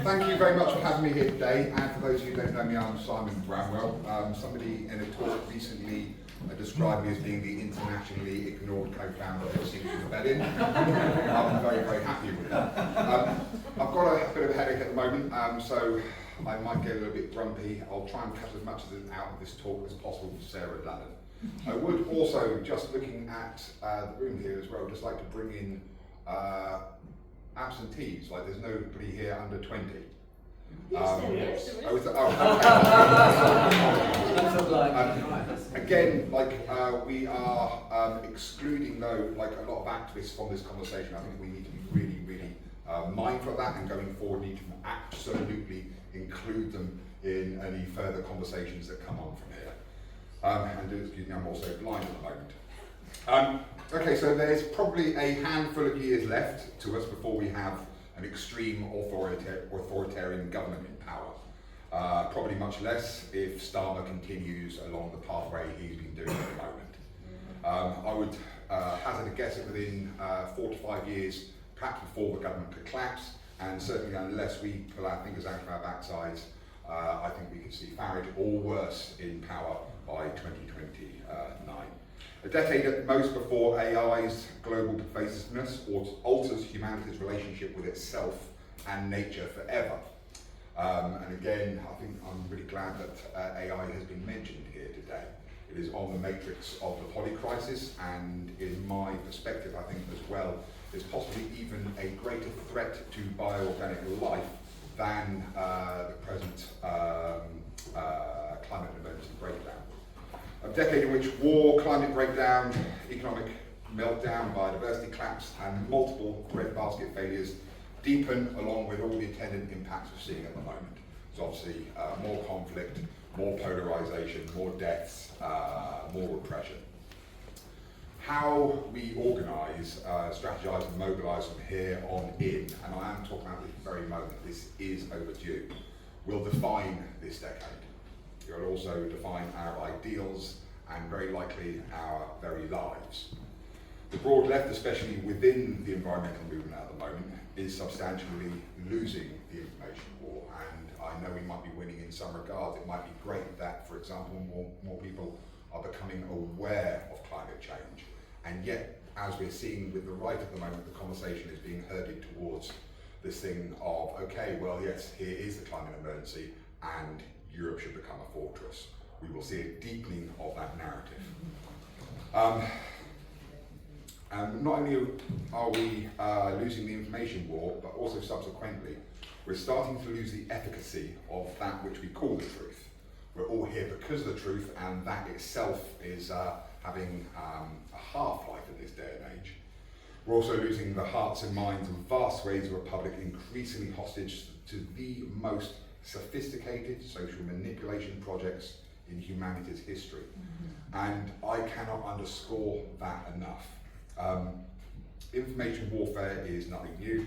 Thank you very much for having me here today, and for those of you who don't know me, I'm Simon Bramwell. Somebody in a talk recently described me as being the internationally ignored co-founder of Extinction Rebellion. I'm very, very happy with that. I've got a bit of a headache at the moment, so I might get a little bit grumpy. I'll try and cut as much of it out of this talk as possible for Sarah and London. I would also, just looking at the room here as well, just like to bring in absentees, like there's nobody here under 20. Yes, there is. Again, we are excluding though, like a lot of activists from this conversation. I think we need to be really, really mindful of that, and going forward need to absolutely include them in any further conversations that come on from here. And excuse me, I'm also blind at the moment. Okay, so there's probably a handful of years left to us before we have an extreme authoritarian government in power. Probably much less if Starmer continues along the pathway he's been doing at the moment. I would hazard a guess that within 4 to 5 years, perhaps before the government could collapse, and certainly unless we pull our fingers out of our backsides, I think we could see Farage or worse in power by 2029. A decade at most before AI's global pervasiveness alters humanity's relationship with itself and nature forever. And again, I think I'm really glad that AI has been mentioned here today. It is on the matrix of the polycrisis, and in my perspective, I think as well, is possibly even a greater threat to bioorganic life than the present climate emergency breakdown. A decade in which war, climate breakdown, economic meltdown, biodiversity collapse, and multiple breadbasket failures deepen, along with all the attendant impacts we're seeing at the moment. So obviously more conflict, more polarization, more deaths, more repression. How we organise, strategise and mobilise from here on in, and I am talking about this very moment, this is overdue, will define this decade. It will also define our ideals and very likely our very lives. The broad left, especially within the environmental movement at the moment, is substantially losing the information war, and I know we might be winning in some regards. It might be great that, for example, more people are becoming aware of climate change, and yet, as we're seeing with the right at the moment, the conversation is being herded towards this thing of, okay, well yes, here is the climate emergency, and Europe should become a fortress. We will see a deepening of that narrative. Not only are we losing the information war, but also subsequently, we're starting to lose the efficacy of that which we call the truth. We're all here because of the truth, and that itself is having a half-life in this day and age. We're also losing the hearts and minds of vast swathes of a public increasingly hostage to the most sophisticated social manipulation projects in humanity's history. And I cannot underscore that enough. Information warfare is nothing new.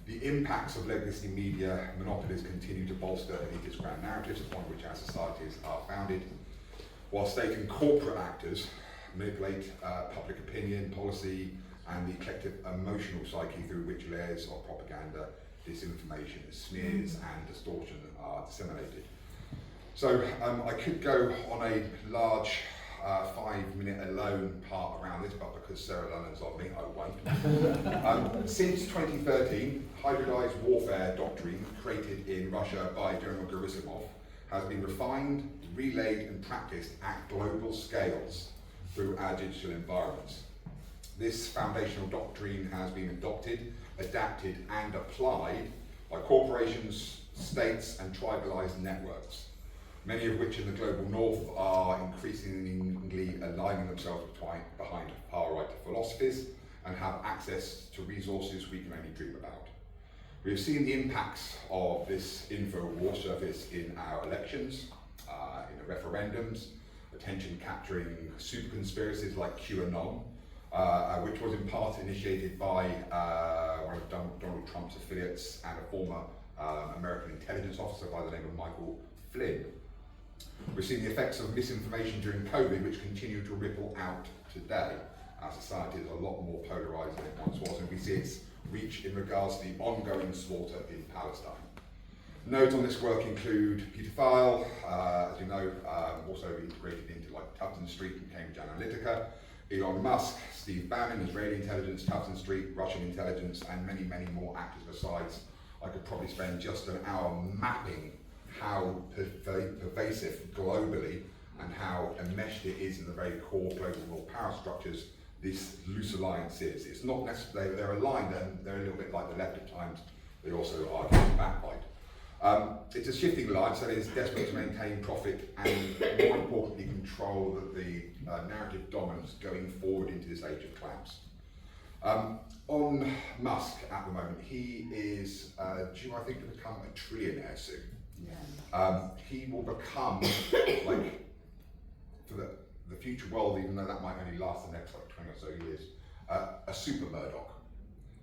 The impacts of legacy media monopolies continue to bolster elitist grand narratives upon which our societies are founded, while state and corporate actors manipulate public opinion, policy, and the collective emotional psyche through which layers of propaganda, disinformation, smears, and distortion are disseminated. So I could go on a large 5-minute alone part around this, but because Sarah London's on me, I won't. Since 2013, hybridized warfare doctrine created in Russia by General Gerasimov has been refined, relayed, and practiced at global scales through our digital environments. This foundational doctrine has been adopted, adapted, and applied by corporations, states, and tribalized networks, many of which in the global north are increasingly aligning themselves behind far-right philosophies and have access to resources we can only dream about. We have seen the impacts of this info war surface in our elections, in the referendums, attention-capturing super conspiracies like QAnon, which was in part initiated by one of Donald Trump's affiliates and a former American intelligence officer by the name of Michael Flynn. We've seen the effects of misinformation during COVID, which continue to ripple out today. Our society is a lot more polarised than it once was, and we see its reach in regards to the ongoing slaughter in Palestine. Nodes on this work include Peter Thiel, as you know, also integrated into like Tufton Street and Cambridge Analytica, Elon Musk, Steve Bannon, Israeli intelligence, Tufton Street, Russian intelligence, and many, many more actors besides. I could probably spend just an hour mapping how pervasive globally and how enmeshed it is in the very core global world power structures this loose alliance is. It's not necessarily, they're aligned and they're a little bit like the left at times, they also are getting backbite. It's a shifting alliance that is desperate to maintain profit and, more importantly, control the narrative dominance going forward into this age of clamps. On Musk at the moment, he is due, I think, to become a trillionaire soon. Yeah. He will become, like, for the future world, even though that might only last the next like 20 or so years, a super Murdoch.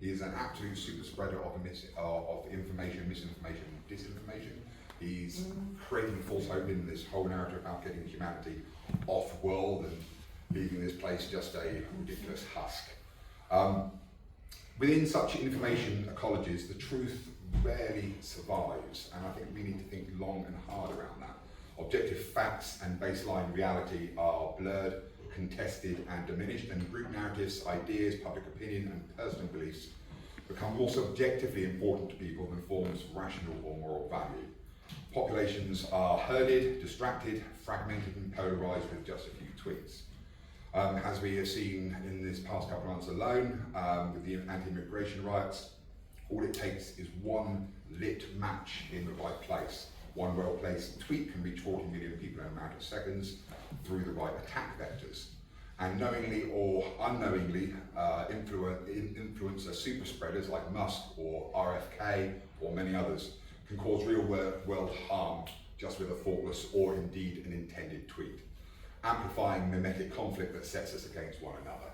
He is an absolute super spreader of information, misinformation, disinformation. He's creating false hope in this whole narrative about getting humanity off world and leaving this place just a ridiculous husk. Within such information ecologies, the truth rarely survives, and I think we need to think long and hard around that. Objective facts and baseline reality are blurred, contested and diminished, and group narratives, ideas, public opinion and personal beliefs become more subjectively important to people than forms of rational or moral value. Populations are herded, distracted, fragmented and polarised with just a few tweets. As we have seen in this past couple of months alone, with the anti-immigration riots, all it takes is one lit match in the right place. One well-placed tweet can reach 40 million people in a matter of seconds through the right attack vectors. And knowingly or unknowingly, influencer super spreaders like Musk or RFK or many others can cause real world harm just with a thoughtless or indeed an intended tweet, amplifying mimetic conflict that sets us against one another.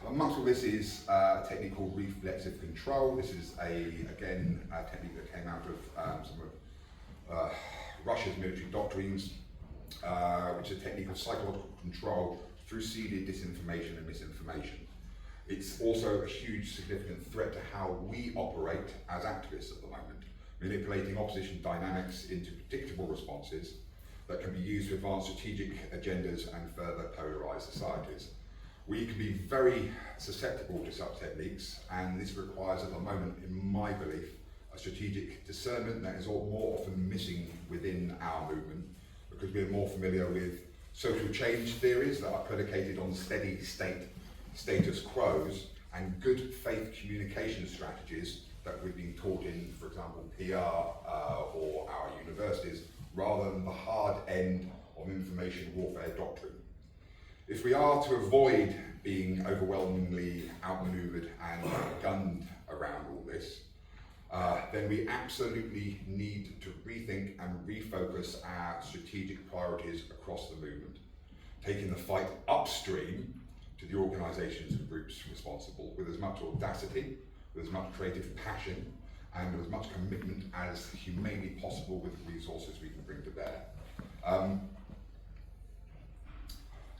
Amongst all this is a technique called reflexive control. This is a technique that came out of some of Russia's military doctrines, which is a technique of psychological control through seeded disinformation and misinformation. It's also a huge significant threat to how we operate as activists at the moment, manipulating opposition dynamics into predictable responses that can be used to advance strategic agendas and further polarise societies. We can be very susceptible to such techniques, and this requires at the moment, in my belief, a strategic discernment that is more often missing within our movement, because we're more familiar with social change theories that are predicated on steady state status quos and good faith communication strategies that we've been taught in, for example, PR or our universities, rather than the hard end of information warfare doctrine. If we are to avoid being overwhelmingly outmaneuvered and gunned around all this, then we absolutely need to rethink and refocus our strategic priorities across the movement, taking the fight upstream to the organisations and groups responsible with as much audacity, with as much creative passion, and with as much commitment as humanly possible with the resources we can bring to bear.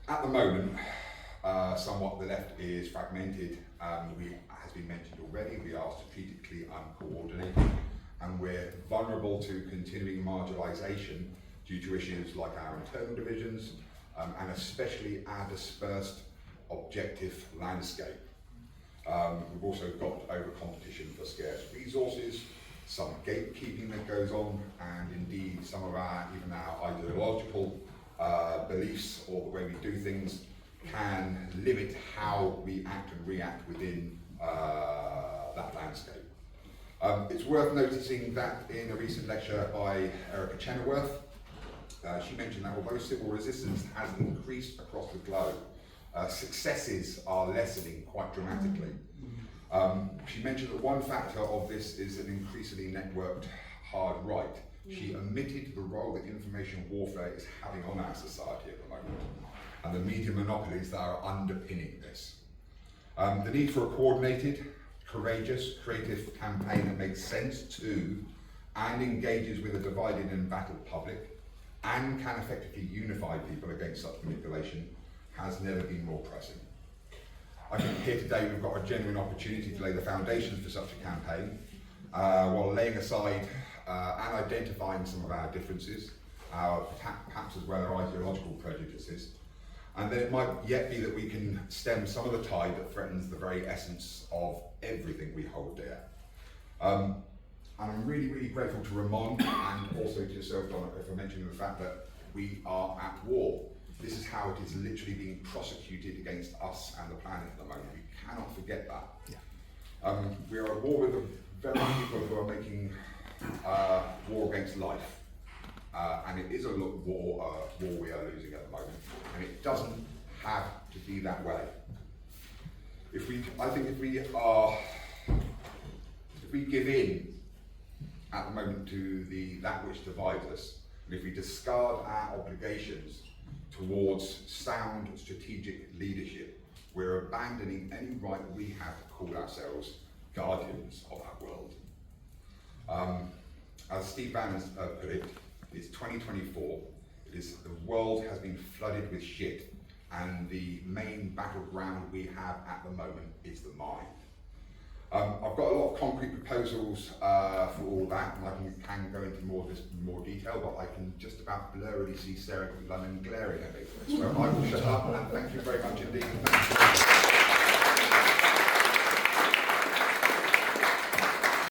At the moment, somewhat the left is fragmented. As been mentioned already, we are strategically uncoordinated, and we're vulnerable to continuing marginalisation due to issues like our internal divisions, and especially our dispersed objective landscape. We've also got over competition for scarce resources, some gatekeeping that goes on, and indeed some of even our ideological beliefs or the way we do things can limit how we act and react within that landscape. It's worth noticing that in a recent lecture by Erica Chenoweth, she mentioned that although civil resistance has increased across the globe, successes are lessening quite dramatically. She mentioned that one factor of this is an increasingly networked hard right. She omitted the role that information warfare is having on our society at the moment, and the media monopolies that are underpinning this. The need for a coordinated, courageous, creative campaign that makes sense to and engages with a divided and embattled public and can effectively unify people against such manipulation has never been more pressing. I think here today we've got a genuine opportunity to lay the foundations for such a campaign, while laying aside and identifying some of our differences, perhaps as well our ideological prejudices. And then it might yet be that we can stem some of the tide that threatens the very essence of everything we hold dear. And I'm really, really grateful to Ramon and also to yourself, Donna, for mentioning the fact that we are at war. This is how it is literally being prosecuted against us and the planet at the moment. We cannot forget that. Yeah. We are at war with the very people who are making war against life. And it is a war we are losing at the moment. And it doesn't have to be that way. I think if we give in at the moment to that which divides us, and if we discard our obligations towards sound strategic leadership, we're abandoning any right we have to call ourselves guardians of our world. As Steve Bannon put it, it's 2024. The world has been flooded with shit, and the main battleground we have at the moment is the mind. I've got a lot of concrete proposals for all that, and I can go into more detail, but I can just about blurrily see Sarah London glaring at me. So I will shut up, and thank you very much indeed.